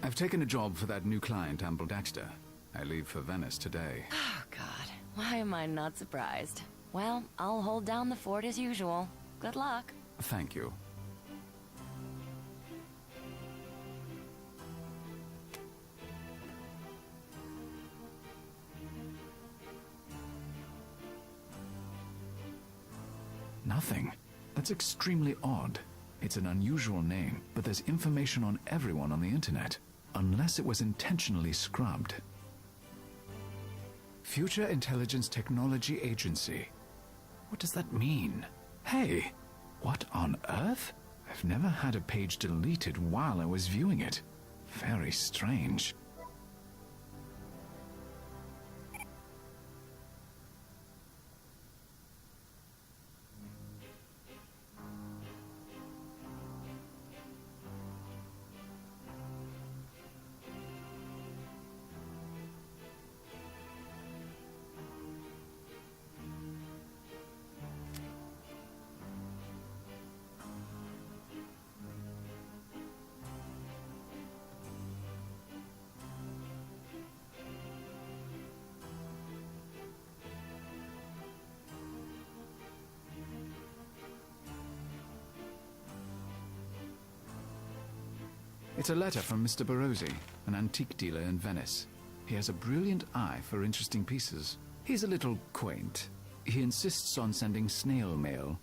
I've taken a job for that new client, Amble Dexter. I leave for Venice today. Oh, God. Why am I not surprised? Well, I'll hold down the fort as usual. Good luck. Thank you. Nothing. That's extremely odd. It's an unusual name, but there's information on everyone on the internet. Unless it was intentionally scrubbed. Future Intelligence Technology Agency. What does that mean? Hey, what on earth? I've never had a page deleted while I was viewing it. Very strange. It's a letter from Mr. Barozzi, an antique dealer in Venice. He has a brilliant eye for interesting pieces. He's a little quaint. He insists on sending snail mail.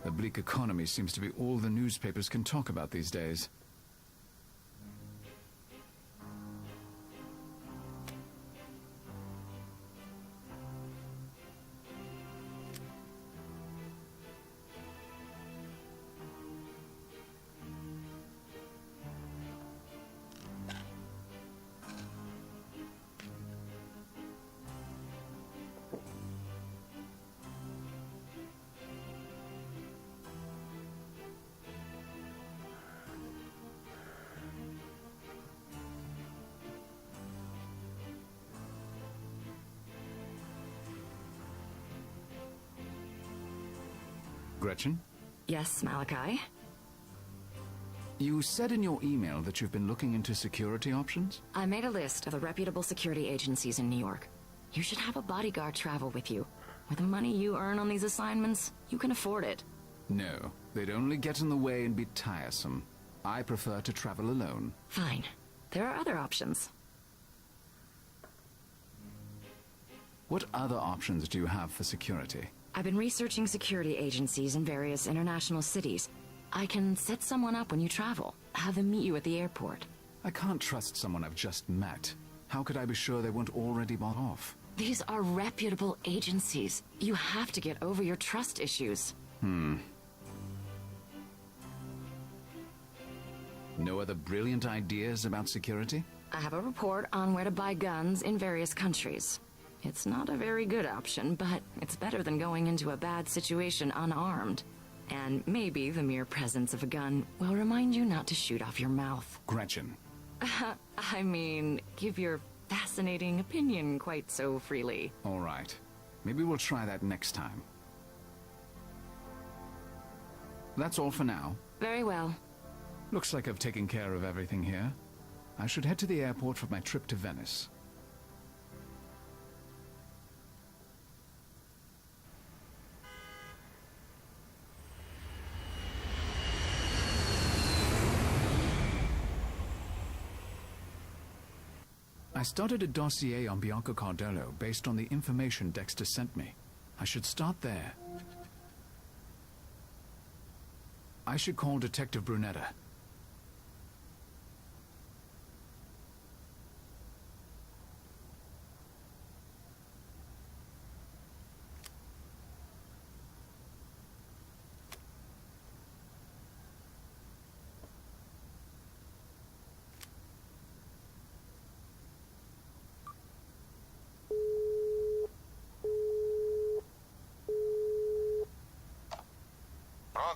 The bleak economy seems to be all the newspapers can talk about these days. Gretchen? Yes, Malachi? You said in your email that you've been looking into security options? I made a list of the reputable security agencies in New York. You should have a bodyguard travel with you. With the money you earn on these assignments, you can afford it. No, they'd only get in the way and be tiresome. I prefer to travel alone. Fine. There are other options. What other options do you have for security? I've been researching security agencies in various international cities. I can set someone up when you travel. Have them meet you at the airport. I can't trust someone I've just met. How could I be sure they weren't already bought off? These are reputable agencies. You have to get over your trust issues. No other brilliant ideas about security? I have a report on where to buy guns in various countries. It's not a very good option, but it's better than going into a bad situation unarmed. And maybe the mere presence of a gun will remind you not to shoot off your mouth. Gretchen. I mean, give your fascinating opinion quite so freely. All right. Maybe we'll try that next time. That's all for now. Very well. Looks like I've taken care of everything here. I should head to the airport for my trip to Venice. I started a dossier on Bianca Cardillo based on the information Dexter sent me. I should start there. I should call Detective Brunetta.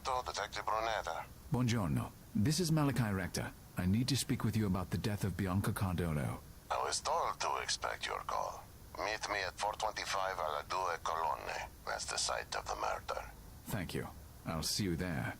Pronto, Detective Brunetta. Buongiorno. This is Malachi Rector. I need to speak with you about the death of Bianca Cardillo. I was told to expect your call. Meet me at 425 alla Due Colonne. That's the site of the murder. Thank you. I'll see you there.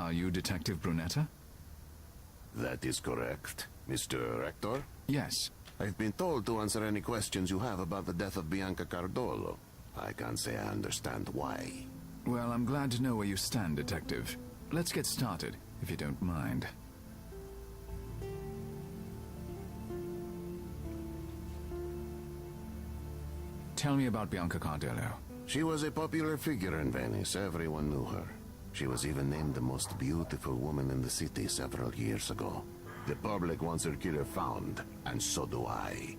Are you Detective Brunetta? That is correct, Mr. Rector. Yes. I've been told to answer any questions you have about the death of Bianca Cardolo. I can't say I understand why. Well, I'm glad to know where you stand, Detective. Let's get started, if you don't mind. Tell me about Bianca Cardolo. She was a popular figure in Venice. Everyone knew her. She was even named the most beautiful woman in the city several years ago. The public wants her killer found, and so do I.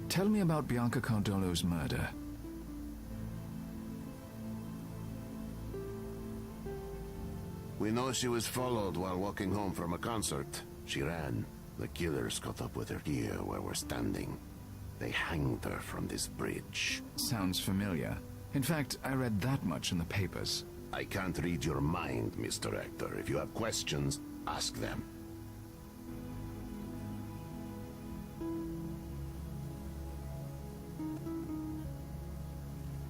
Tell me about Bianca Cardolo's murder. We know she was followed while walking home from a concert. She ran. The killers caught up with her here where we're standing. They hanged her from this bridge. Sounds familiar. In fact, I read that much in the papers. I can't read your mind, Mr. Rector. If you have questions, ask them.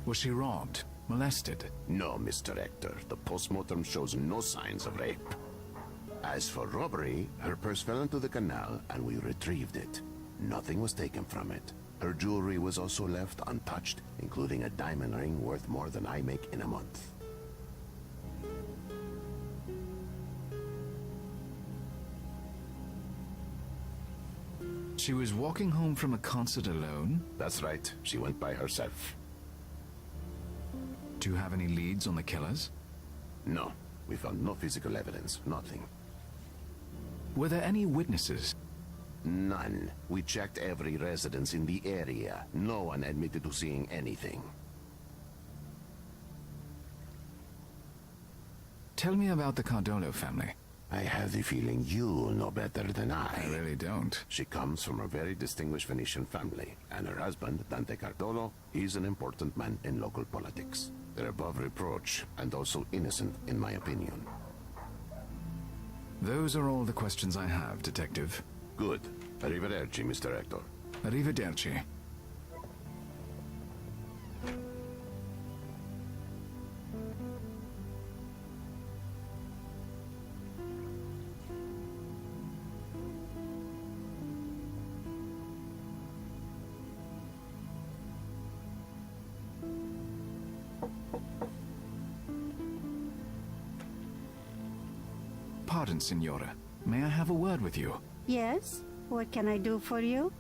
Was she robbed? Molested? No, Mr. Rector. The postmortem shows no signs of rape. As for robbery, her purse fell into the canal and we retrieved it. Nothing was taken from it. Her jewelry was also left untouched, including a diamond ring worth more than I make in a month. She was walking home from a concert alone? That's right. She went by herself. Do you have any leads on the killers? No. We found no physical evidence. Nothing. Were there any witnesses? None. We checked every residence in the area. No one admitted to seeing anything. Tell me about the Cardolo family. I have the feeling you know better than I really don't. She comes from a very distinguished Venetian family, and her husband, Dante Cardolo, is an important man in local politics. They're above reproach, and also innocent, in my opinion. Those are all the questions I have, Detective. Good. Arrivederci, Mr. Rector. Arrivederci. pardon, Signora. May I have a word with you? Yes? What can I do for you?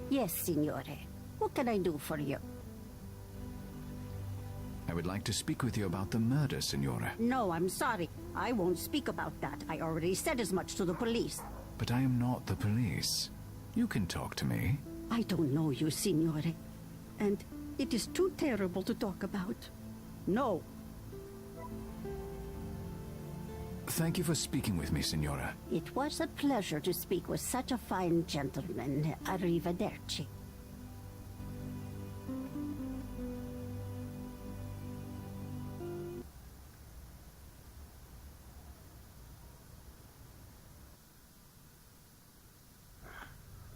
Yes, Signore. What can I do for you? I would like to speak with you about the murder, Signora. No, I'm sorry. I won't speak about that. I already said as much to the police. But I am not the police. You can talk to me. I don't know you, Signore. And it is too terrible to talk about. No. Thank you for speaking with me, Signora. It was a pleasure to speak with such a fine gentleman. Arrivederci.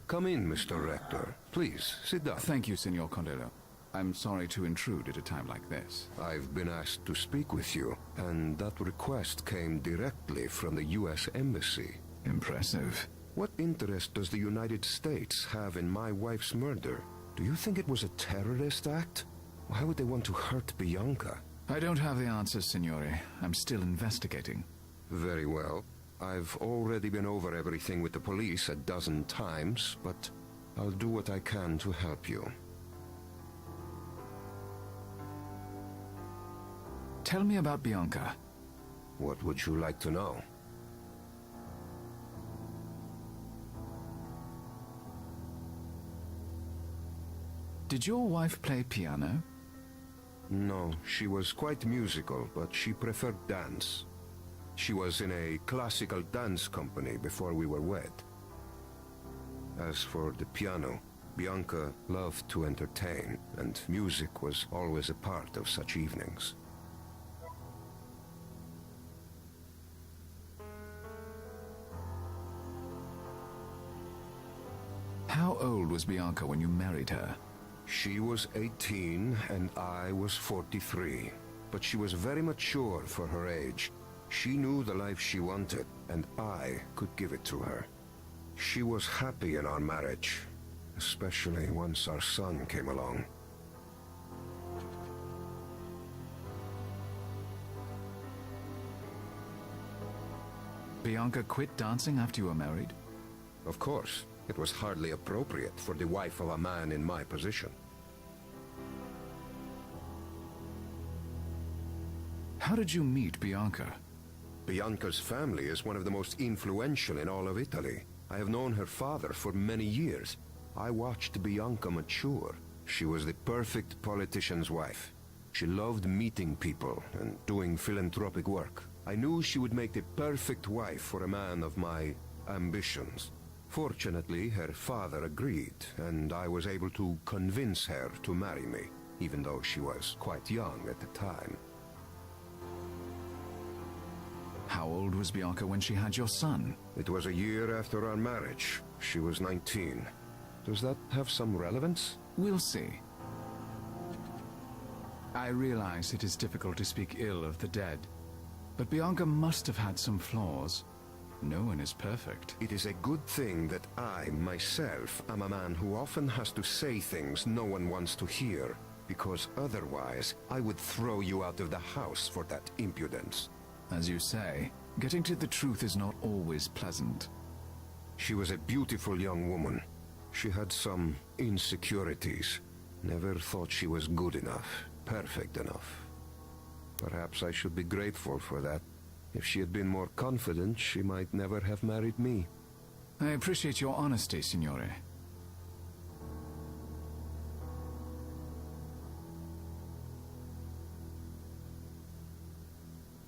Come in, Mr. Rector. Please, sit down. Thank you, Signor Condelo. I'm sorry to intrude at a time like this. I've been asked to speak with you, and that request came directly from the U.S. Embassy. Impressive. What interest does the United States have in my wife's murder? Do you think it was a terrorist act? Why would they want to hurt Bianca? I don't have the answers, Signore. I'm still investigating. Very well. I've already been over everything with the police a dozen times, but I'll do what I can to help you. Tell me about Bianca. What would you like to know? Did your wife play piano? No, she was quite musical, but she preferred dance. She was in a classical dance company before we were wed. As for the piano, Bianca loved to entertain, and music was always a part of such evenings. How old was Bianca when you married her? She was 18 and I was 43, but she was very mature for her age. She knew the life she wanted, and I could give it to her. She was happy in our marriage, especially once our son came along. Bianca quit dancing after you were married? Of course, it was hardly appropriate for the wife of a man in my position. How did you meet Bianca? Bianca's family is one of the most influential in all of Italy. I have known her father for many years. I watched Bianca mature. She was the perfect politician's wife. She loved meeting people and doing philanthropic work. I knew she would make the perfect wife for a man of my ambitions. Fortunately, her father agreed, and I was able to convince her to marry me, even though she was quite young at the time. How old was Bianca when she had your son? It was a year after our marriage. She was 19. Does that have some relevance? We'll see. I realize it is difficult to speak ill of the dead, but Bianca must have had some flaws. No one is perfect. It is a good thing that I, myself, am a man who often has to say things no one wants to hear, because otherwise I would throw you out of the house for that impudence. As you say, getting to the truth is not always pleasant. She was a beautiful young woman. She had some insecurities. Never thought she was good enough, perfect enough. Perhaps I should be grateful for that. If she had been more confident, she might never have married me. I appreciate your honesty, Signore.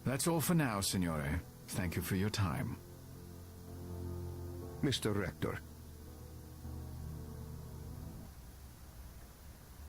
That's all for now, Signore. Thank you for your time. Mr. Rector,